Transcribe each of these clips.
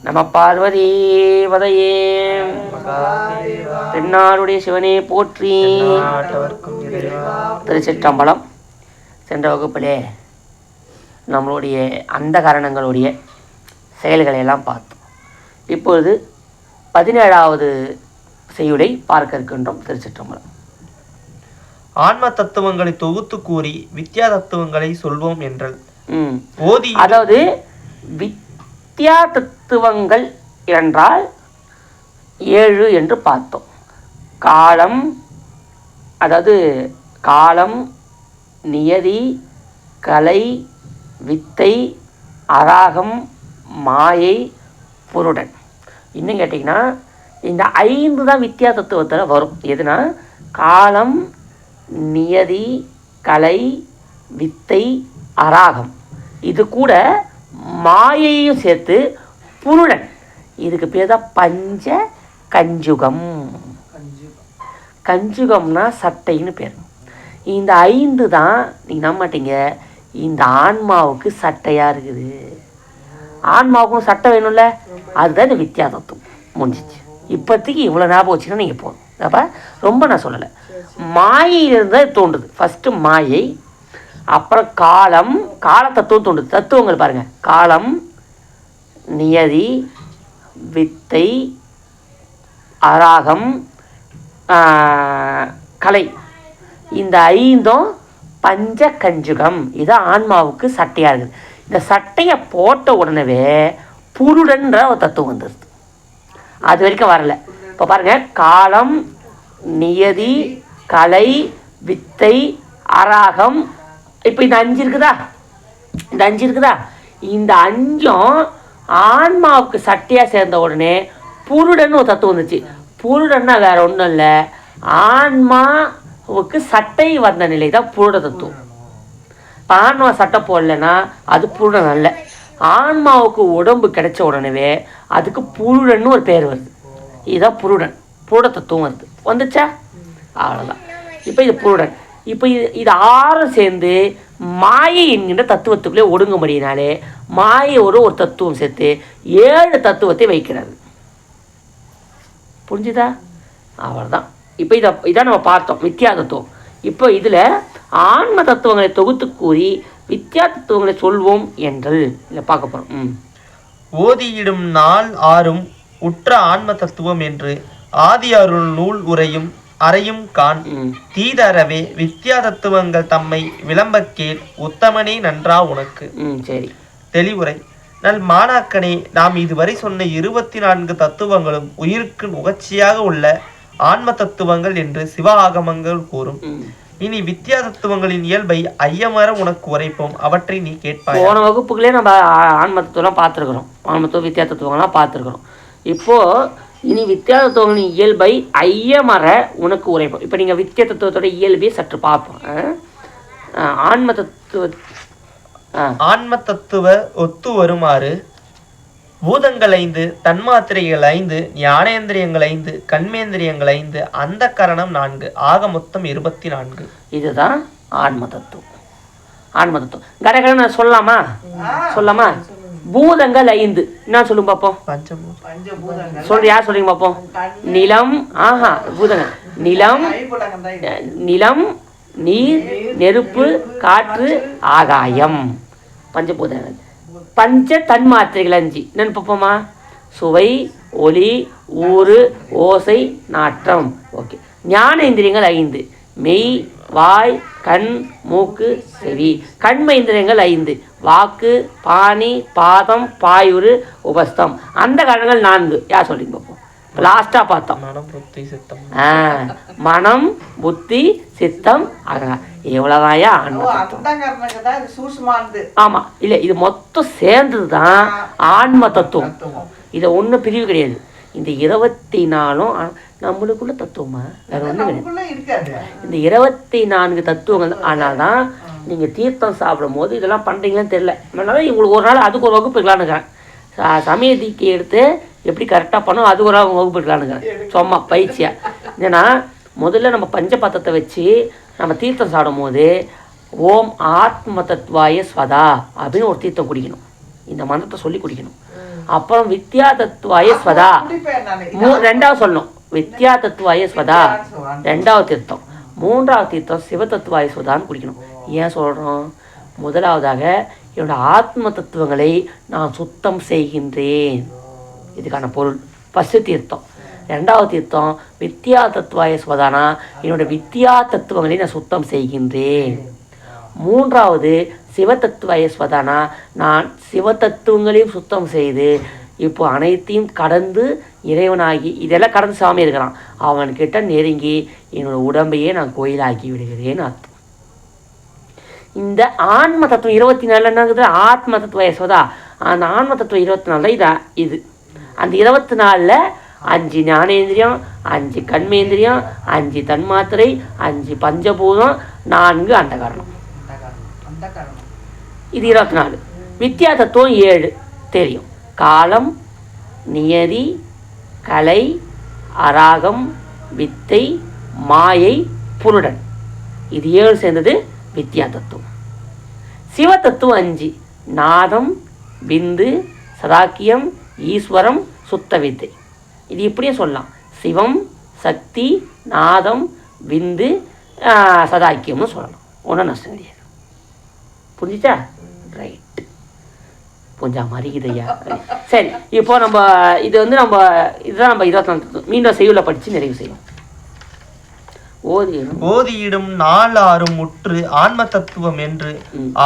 நம பார்வதி வதையே. தென்னாடுடைய சிவனே போற்றி. திருச்சிற்றம்பலம். சென்ற வகுப்பிலே நம்மளுடைய அந்த காரணங்களுடைய செயல்களை எல்லாம் பார்த்தோம். இப்பொழுது 17வது செய்யுளை பார்க்க இருக்கின்றோம். திருச்சிற்றம்பலம். ஆன்ம தத்துவங்களை தொகுத்து கூறி வித்யா தத்துவங்களை சொல்வோம் என்றால் அதாவது வித்யா தத்துவங்கள் என்றால் 7 என்று பார்த்தோம். காலம், அதாவது காலம், நியதி, கலை, வித்தை, அராகம், மாயை, புருடன். இன்னும் கேட்டிங்கன்னா இந்த 5 தான் வித்யா தத்துவத்தில் வரும். எதுனா காலம், நியதி, கலை, வித்தை, அராகம். இது கூட மாயையும் சேர்த்து புருடன். இதுக்கு பேர் தான் பஞ்ச கஞ்சுகம். கஞ்சுகம்னா சட்டைன்னு பேர். இந்த 5 தான் நீங்கள் நம்ப மாட்டீங்க, இந்த ஆன்மாவுக்கு சட்டையாக இருக்குது. ஆன்மாவுக்கும் சட்டை வேணும்ல, அதுதான் இந்த வித்யா தத்துவம். முடிஞ்சிச்சு. இப்போதைக்கு இவ்வளோ ஞாபகம் வச்சுன்னா நீங்கள் போதும். அப்போ ரொம்ப நான் சொல்லலை. மாயிலிருந்து தோன்றுது. ஃபஸ்ட்டு மாயை, அப்புறம் காலம், கால தத்துவம் தோன்றுது. தத்துவங்கள் பாருங்கள்: காலம், நியதி, வித்தை, அராகம், கலை. இந்த 5 பஞ்ச கஞ்சுகம். இது ஆன்மாவுக்கு சட்டையாக இருக்குது. இந்த சட்டையை போட்ட உடனே புருடன்ற ஒரு தத்துவம் வந்துடுது. அது வரைக்கும் வரலை. இப்போ பாருங்கள்: காலம், நியதி, கலை, வித்தை, அராகம். இப்போ இந்த 5 இருக்குதா? இந்த 5 இருக்குதா? இந்த 5ம் ஆன்மாவுக்கு சட்டையாக சேர்ந்த உடனே புருடன் ஒரு தத்துவம் வந்துச்சு. புருடன்னா வேற ஒன்றும் இல்லை, ஆன்மாவுக்கு சட்டை வந்த நிலை தான் புருட தத்துவம். இப்போ ஆன்மா சட்டை போடலைன்னா அது புருடன் அல்ல. ஆன்மாவுக்கு உடம்பு கிடைச்ச உடனே அதுக்கு புருடன்னு ஒரு பேர் வருது. இதுதான் புருடன். புருட தத்துவம் வருது. வந்துச்சா? அவ்வளோதான். இப்போ இது புருடன். இப்போ இது 6 சேர்ந்து மாயை என்கின்ற தத்துவத்துக்குள்ளே ஒடுங்கும்படினாலே மாயோடு ஒரு தத்துவம் சேர்த்து 7 தத்துவத்தை வைக்கிறாரு. புரிஞ்சுதா? அவ்வளோதான். இப்போ இதான் நம்ம பார்த்தோம், வித்யா தத்துவம். இப்போ இதில் ஆன்ம தத்துவங்களை தொகுத்து கூறி வித்யா தத்துவங்களை சொல்வோம் என்று இதை பார்க்க போகிறோம். ஓதியிடும் நாள் 6 உற்ற ஆன்ம தத்துவம் என்று ஆதி அருள் நூல் உரையும் அறையும் கான் தீதரவே வித்யா தத்துவங்கள் தம்மை விளம்பக்கேள் உத்தமனே நன்றா உனக்கு. சரி. தெளிவுரை: நல் மாணாக்கனே, நாம் இதுவரை சொன்ன 24 தத்துவங்களும் உயிருக்கு நுகர்ச்சியாக உள்ள ஆன்ம தத்துவங்கள் என்று சிவ ஆகமங்கள் கூறும். இனி வித்யா தத்துவங்களின் இயல்பை ஐயமர உனக்கு உரைப்போம், அவற்றை நீ கேட்பாய். போன வகுப்புகளே நம்ம ஆன்ம தத்துவம்லாம் பார்த்துருக்குறோம். ஆன்ம தத்துவம், வித்யா தத்துவங்கள்லாம் பார்த்துருக்குறோம். இப்போது இனி வித்யா தத்துவங்களின் இயல்பை ஐயமர உனக்கு உரைப்போம். இப்போ நீங்கள் வித்யா தத்துவத்தோட இயல்பையை சற்று பார்ப்போம். ஆன்ம தத்துவ ஒத்து வருமாறு பூதங்கள் 5, தன்மாத்திரைகள் 5, ஞானேந்திரியங்கள் 5, கண்மேந்திரியங்கள் 5, அந்த கரணம் 4, ஆக மொத்தம் 24. இதுதான் ஆன்ம தத்துவம். ஆன்ம தத்துவம் கடகடன்னு நான் சொல்லாமா? பூதங்கள் 5 என்ன சொல்லுங்க பார்ப்போம். சொல்ற யார் சொல்றீங்க பார்ப்போம். நிலம், பூதங்கள்: நிலம், நீர், நெருப்பு, காற்று, ஆகாயம். பஞ்சபூதங்கள். பஞ்ச தன்மாத்திரைகள் 5 என்னன்னு பார்ப்போமா? சுவை, ஒலி, ஊறு, ஓசை, நாற்றம். ஓகே. ஞானேந்திரியங்கள் 5: மெய், வாய், கண், மூக்கு, செவி. கண்மேந்திரியங்கள் 5: வாக்கு, பாணி, பாதம், பாயுறு, உபஸ்தம். அந்த கரணங்கள் 4. யார் சொல்றீங்க பார்ப்போம். லாஸ்டா பார்த்தோம் மனம், புத்தி, சித்தம், அகங்காரம். எவ்வளவுதாயா ஆமா இல்ல, இது மொத்தம் சேர்ந்தது தான் ஆன்ம தத்துவம். இதை ஒன்றும் பிரிவு கிடையாது. இந்த 24 நம்மளுக்குள்ள தத்துவமா வேற ஒன்றும் கிடையாது. இந்த 24 தத்துவங்கள். ஆனால் தான் நீங்கள் தீர்த்தம் சாப்பிடும் போது இதெல்லாம் பண்ணுறீங்களான்னு தெரியல. அதனால உங்களுக்கு ஒரு நாள் அதுக்கு ஒரு வகுப்பு இருக்கலான்னுக்கிறேன். சமயத்திக்கு எடுத்து எப்படி கரெக்டாக பண்ணோம் அது ஒரு வகுப்பு இருக்கலான்னுக்கிறேன். சும்மா பயிற்சியாக. ஏன்னா முதல்ல நம்ம பஞ்சபாத்திரத்தை வச்சு நம்ம தீர்த்தம் சாப்பிடும் போது ஓம் ஆத்ம தத்வாய ஸ்வதா அப்படின்னு ஒரு தீர்த்தம் குடிக்கணும். இந்த மந்திரத்தை சொல்லி குடிக்கணும். அப்புறம் வித்யா தத்துவாய ஸ்வதா ரெண்டாவது சொல்லணும். வித்யா தத்துவாய ஸ்வதா ரெண்டாவது தீர்த்தம். மூன்றாவது தீர்த்தம் சிவ தத்துவாய ஸ்வதான்னு குடிக்கணும். ஏன் சொல்கிறோம்? முதலாவதாக என்னோட ஆத்ம தத்துவங்களை நான் சுத்தம் செய்கின்றேன், இதுக்கான பொருள் ஃபஸ்ட்டு தீர்த்தம். ரெண்டாவது தீர்த்தம் வித்யா தத்துவாய ஸ்வதானா, என்னோட வித்யா தத்துவங்களை நான் சுத்தம் செய்கின்றேன். மூன்றாவது சிவதத்துவாய ஸ்வதானா, நான் சிவதத்துவங்களையும் சுத்தம் செய்து இப்போ அனைத்தையும் கடந்து இறைவனாகி இதெல்லாம் கடந்து சாமி இருக்கிறான், அவன்கிட்ட நெருங்கி என்னோட உடம்பையே நான் கோயிலாக்கி விடுகிறேன்னு அர்த்தம். இந்த ஆன்ம தத்துவம் 24 என்னங்குது? ஆத்ம தத்துவ யசோதா. அந்த ஆன்ம தத்துவம் 24 இதான் இது. அந்த 24ல் 5 ஞானேந்திரியம், 5 கண்மேந்திரியம், 5 தன்மாத்திரை, 5 பஞ்சபூதம், 4 அண்டகரணம். இது 24. வித்யா தத்துவம் 7 தெரியும். காலம், நியதி, கலை, அராகம், வித்தை, மாயை, புருடன். இது 7 சேர்ந்தது வித்யா தத்துவம். சிவ தத்துவம் 5. நாதம், பிந்து, சதாக்கியம், ஈஸ்வரம், சுத்த வித்தை. இது இப்படியே சொல்லலாம். சிவம், சக்தி, நாதம், விந்து, சதாக்கியம்னு சொல்லலாம். ஒன்றும் நஷ்டம் கிடையாது. புரிஞ்சிச்சா? ரைட். புரிஞ்சா மறிக்குதையா? சரி, இப்போ நம்ம இது வந்து நம்ம இதுதான் நம்ம 24 மீண்டும் செய்யுள்ள படித்து நிறைவு செய்யும். ஓதியிடும் நாளாரும் முற்று ஆன்ம தத்துவம் என்று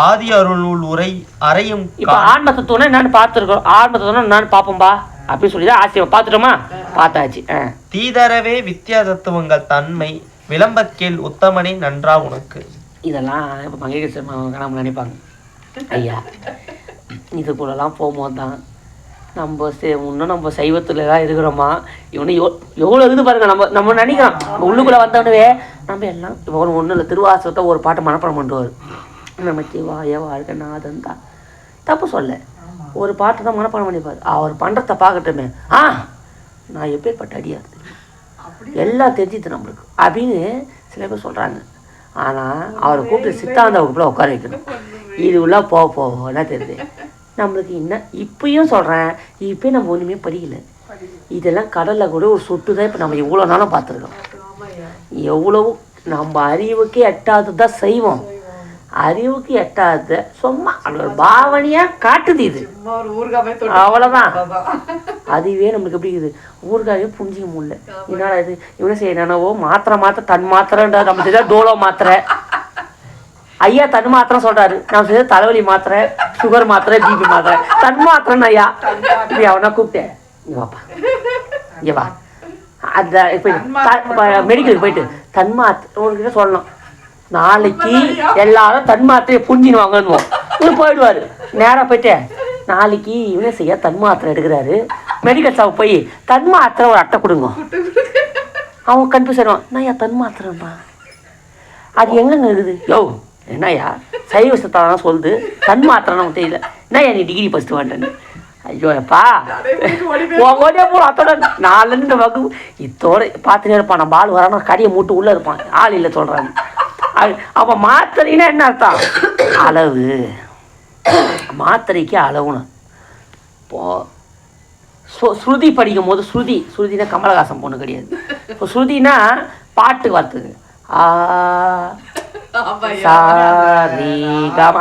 ஆதி அருள் உரை அறையும். இப்ப ஆன்ம தத்துவம்னா என்னன்னு பார்த்துருக்கோம். ஆன்ம தத்துவம்னா என்னன்னு பார்ப்போம்பா அப்படின்னு சொல்லிதான் ஆசையை பார்த்துட்டோமா? பார்த்தாச்சு. தீதரவே வித்யா தத்துவங்கள் தன்மை விளம்பக்கேள் உத்தமனை நன்றா உனக்கு. இதெல்லாம் இப்போ மங்கேஸ்வரன் நினைப்பாங்க, ஐயா இது கூடலாம் போகும்போது தான் நம்ம இன்னும் நம்ம சைவத்தில் தான் இருக்கிறோமா, இவனு எவ்வளோ இது பாருங்க. நம்ம நினைக்கிறோம் உள்ளுக்குள்ளே வந்தோடனே நம்ம எல்லாம் இப்போ ஒன்றும் இல்லை, திருவாசகத்தை ஒரு பாட்டை மனப்பாடம் பண்ணுவார். நம்ம சிவாய வாழ்க்கை நாதன் தான் தப்பு சொல்ல, ஒரு பாட்டு தான் மனப்பாடம் பண்ணிப்பார். அவர் பண்ணுறத பார்க்கட்டுமே, நான் எப்பேற்பட்ட அடியாது எல்லாம் தெரிஞ்சுது நம்மளுக்கு அப்படின்னு சில பேர் சொல்கிறாங்க. ஆனால் அவரை கூப்பிட்டு சித்தாந்த வகுப்பில் உட்கார வைக்கணும். இது உள்ள போகலாம் தெரியுது நம்மளுக்கு. இன்னும் இப்பயும் சொல்கிறேன், இப்போயும் நம்ம ஒன்றுமே படிக்கல. இதெல்லாம் கடலில் கூட ஒரு சொட்டு தான் இப்போ நம்ம எவ்வளோ நாளும் பார்த்துருக்கோம். எவ்வளவு நம்ம அறிவுக்கு எட்டாவது தான் செய்வோம், அறிவுக்கு எட்டாவது சும்மா அது ஒரு பாவனையாக காட்டுது. இது அவ்வளோதான். அதுவே நம்மளுக்கு எப்படி இருக்குது, ஊறுகாயே புரிஞ்சிக்க முடியல. என்னடா இது இவனை செய்யணவோ மாத்திரை தன் மாத்திரைன்றது நம்ம செய்த டோலோ மாத்திரை. ஐயா தன் மாத்திரம் சொல்கிறாரு, நான் செய்த தலைவலி மாத்திரை, சுகர் மாத்திரை, பிபி மாத்திரை, தன் மாத்திரன்னு ஐயா இப்படி அவனா கூப்பிட்டேன். இவாப்பா இவா அந்த இப்போ மெடிக்கலுக்கு போயிட்டு தன் மாத்திரை உங்ககிட்ட சொல்லணும், நாளைக்கு எல்லாரும் தன் மாத்திரையை புரிஞ்சினுவாங்கன்னுவோம். இவர் போயிடுவார். நேராக போயிட்டு நாளைக்கு இவனே செய்ய தன் மாத்திரை எடுக்கிறாரு, மெடிக்கல் ஷாப் போய் தன் மாத்திரை ஒரு அட்டை கொடுங்க. அவன் கன்ஃபியூஸ் ஆயிடுவான், நான் ஏன் தன் மாத்திரப்பா அது எங்கங்க இருக்குது? யோ என்னையா சைவ சத்தான் சொல்லுது, தன் மாத்திரை நமக்கு தெரியல, என்னையா நீ டிகிரி ஃபஸ்ட்டு வாண்டேன்னு. ஐயோப்பா ஓடே போ அத்தோட 4 வகுப்பு இத்தோட பார்த்துனே இருப்பான். நம்ம ஆள் வரானா கடியை மூட்டு உள்ளே இருப்பான், ஆள் இல்லை சொல்கிறாங்க. அப்போ மாத்திரைன்னா என்ன அர்த்தம்? அளவு. மாத்திரைக்கு அளவுன்னு. இப்போது ஸ்ருதி படிக்கும் போது ஸ்ருதினா கமலஹாசன் பொண்ணு கிடையாது. இப்போ ஸ்ருதினா பாட்டு வார்த்தைக்கு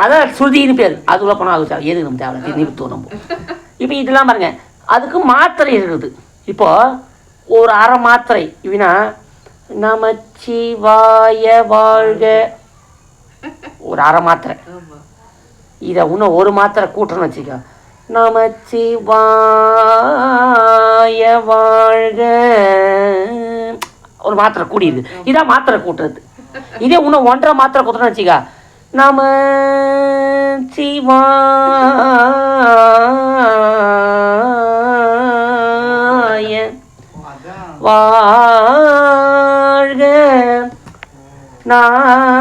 அதான் ஸ்ருதின்னு பேர். அதுக்குள்ள போனால் அது எதுக்கு நம்ம தேவை நிறுத்துவோம் நம்ம. இப்போ இதெல்லாம் பாருங்க, அதுக்கு மாத்திரை இருக்குது. இப்போ ஒரு அரை மாத்திரை இவனா நமச்சிவாய வாழ்க ஒரு அரை மாத்திரை, இதை இன்னும் ஒரு மாத்திரை கூட்டணும்னு வச்சுக்க, நமச்சிவாய வாழ்க ஒரு மாத்திரை கூடிடுது. இதான் மாத்திரை கூட்டுறது. இதே இன்னும் 1.5 மாத்திரை கூட்டணும்னு வச்சுக்க, நமச்சிவாய வாழ்க நாதன்.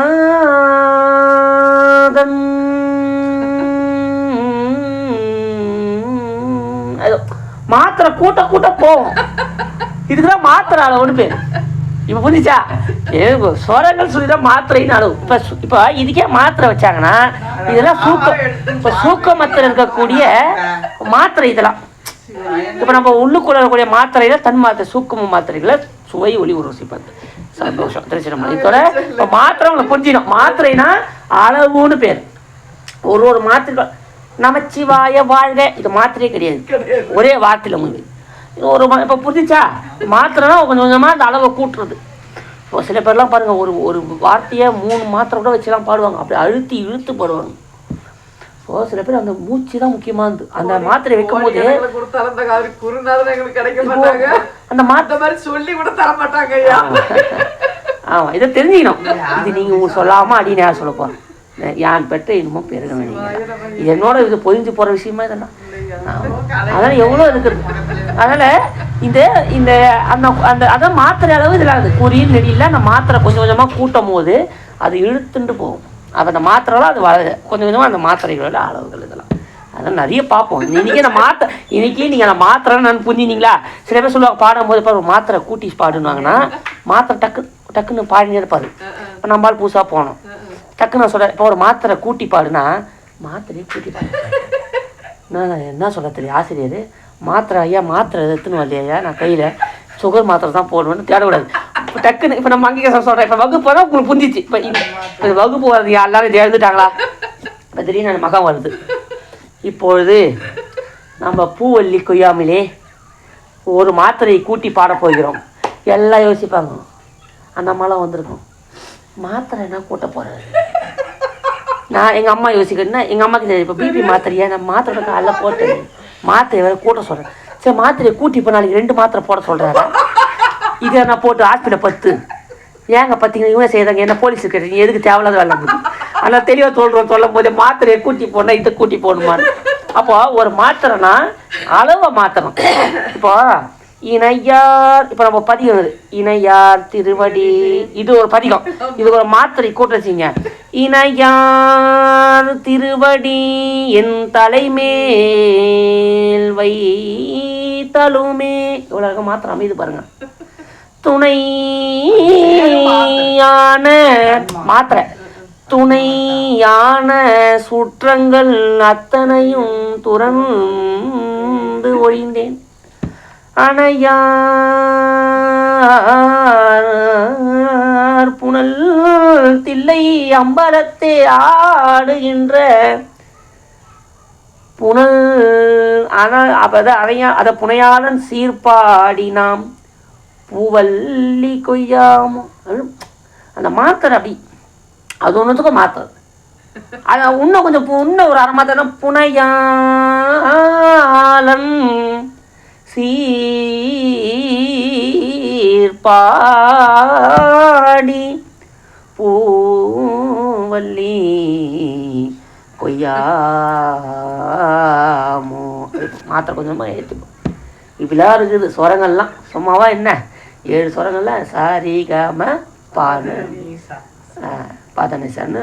மாத்திரை கூட்ட போவோம். இதுக்குதான் மாத்திரை அளவுன்னு பேர். இப்போ புரிஞ்சிச்சா? சொரங்கள் சொல்லிதான் மாத்திரைன்னு அளவு. இப்போ இதுக்கே மாத்திரை வச்சாங்கன்னா இதெல்லாம் இப்போ சூக்கமத்தில் இருக்கக்கூடிய மாத்திரை. இதெல்லாம் இப்போ நம்ம உள்ளுக்குள்ள இருக்கக்கூடிய மாத்திரையில தன் மாத்திரை சூக்கும மாத்திரைகளை சுவை ஒளி ஒரு ருசிப்பது சந்தோஷம் திருச்சிரம்பலம். இதோட இப்போ மாத்திரை உங்களுக்கு புரிஞ்சிடும். மாத்திரைனா அளவுன்னு பேர். ஒரு மாத்திரை நமச்சிவாய வாழ்க இது மாத்திரையே கிடையாது, ஒரே வார்த்தையில் உங்களுக்கு ஒரு இப்போ புரிஞ்சிச்சா. மாத்திரைனா கொஞ்சம் கொஞ்சமாக அந்த அளவை கூட்டுறது. இப்போ சில பேர்லாம் பாருங்கள் ஒரு வார்த்தையை 3 மாத்திரை கூட வச்சுலாம் பாடுவாங்க, அப்படி அழுத்தி இழுத்து பாடுவாங்க. ஸோ சில பேர் அந்த மூச்சு தான் முக்கியமானது. அந்த மாத்திரை வைக்கும் போது அந்த மாத்திரை சொல்லி கூட தர மாட்டாங்க. ஆமாம், இதை தெரிஞ்சுக்கணும். இது நீங்கள் உங்களுக்கு சொல்லாமல் அப்படின்னு யார் சொல்ல போகிறேன். யான் பெற்ற இன்னமும் பெருக வேண்டிய இது என்னோட இது பொறிஞ்சு போகிற விஷயமா இதெல்லாம். அதனால் எவ்வளோ இருக்குது. அதனால் இந்த இந்த அந்த அந்த அதான் மாத்திரை அளவு இதில் அது குறியில் நெடியில் அந்த மாத்திரை கொஞ்சம் கொஞ்சமாக கூட்டும் போது அது இழுத்துட்டு போகும். அப்போ அந்த மாத்திரைலாம் அது கொஞ்சம் கொஞ்சமாக அந்த மாத்திரைகளோட அளவுகள் இதெல்லாம் அதெல்லாம் நிறைய பார்ப்போம். இன்றைக்கி அந்த இன்றைக்கி நீங்கள் அந்த மாத்திரை நான் புரிஞ்சினீங்களா. சில பேர் சொல்லுவாங்க பாடும்போது இப்போ ஒரு மாத்திரை கூட்டி பாடுனாங்கன்னா மாத்திரை டக்குன்னு பாடினே இருப்பாரு. இப்போ நம்மளால் புதுசாக போனோம் டக்குன்னு நான் சொல்கிறேன். இப்போ ஒரு மாத்திரை கூட்டி பாடுனா மாத்திரையை கூட்டி பாடு நான் என்ன சொல்ல தெரியும் ஆசிரியர் மாத்திரை ஐயா மாத்திரை எடுத்துன்னு வரலையா நான் கையில் சுகர் மாத்திரை தான் போடுவேன்னு தேடக்கூடாது. இப்போ டக்குன்னு இப்போ நம்ம அங்கே சொல்கிறேன். இப்போ வகுப்பு தான் உங்களுக்கு புரிஞ்சிச்சு. இப்போ வகுப்பு வர்றது எல்லாரும் இதை எழுந்துட்டாங்களா. இப்போ திடீர்னு அந்த மகம் வருது. இப்பொழுது நம்ம பூவல்லி கொய்யாமலே ஒரு மாத்திரையை கூட்டி பாட போகிறோம். எல்லாம் யோசிப்பாங்க அந்த அம்மாலாம் வந்திருக்கும் மாத்திரை என்ன கூட்ட போகிறாரு. நான் எங்கள் அம்மா யோசிக்கிறேன்னா எங்கள் அம்மாக்கு தெரியாது. இப்போ பிபி மாத்திரையா நான் மாத்திரை காலைல போட்டேன் மாத்திரை வேறு கூட்ட சொல்கிறேன். சரி மாத்திரையை கூட்டி இப்போ நாளைக்கு 2 மாத்திரை போட சொல்கிறாரா. இதை நான் போட்டு ஹாஸ்பிட்டல் 10 ஏங்க பார்த்தீங்கன்னா இவங்க செய்கிறாங்க என்ன போலீஸ் இருக்கிறீங்க எதுக்கு தேவையில்லாத வேலை முடியும். ஆனால் தெளிவாக சொல்லும் போது மாத்திரையை கூட்டி போடணும் இதை கூட்டி போடணுமான்னு. அப்போ ஒரு மாத்திரைனா அளவை மாற்றணும். இப்போ இணையார் இப்போ நம்ம பதிகம் வருது இணையார் திருவடி இது ஒரு பதிகம். இது ஒரு மாத்திரை கூட்ட வச்சிங்க. இணையார் திருவடி என் தலைமேல் வைத்தலுமே இவ்வளோ மாத்திரை அமைது பாருங்க. துணையான மாத்திரை துணையான சுற்றங்கள் அத்தனையும் துறந்து ஒழிந்தேன் அணையார் புனல் தில்லை அம்பலத்தே ஆடுகின்ற புனல் அதை புனையாளன் சீர்பாடி நாம் பூவல்லி கொய்யாமோ அந்த மாத்திரை அப்படி அது ஒன்றுத்துக்கும் மாத்திரை. அது இன்னும் கொஞ்சம் இன்னும் ஒரு அரை மாத்திரை புனையாளன் சீர்பாடி பூவல்லி கொய்யாமோ மாத்திரை கொஞ்சமாக ஏற்றிப்போம். இப்படிலாம் இருக்குது ஸ்வரங்கள்லாம் சும்மாவா என்ன 7 ஸ்வரங்கள்ல சாரி கம பாதனிசான்னு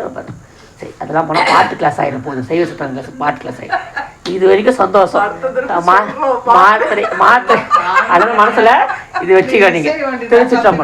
சரி அதெல்லாம் போனால் பாட்டு கிளாஸ் ஆகிடும் போதும். சைவ சித்தாந்த கிளாஸ் பாட்டு கிளாஸ் ஆகிடும். இது வரைக்கும் சந்தோஷம். மாத்திரை அதெல்லாம் மனசில் இது வச்சுக்க நீங்கள் தெரிஞ்சுட்டோம்.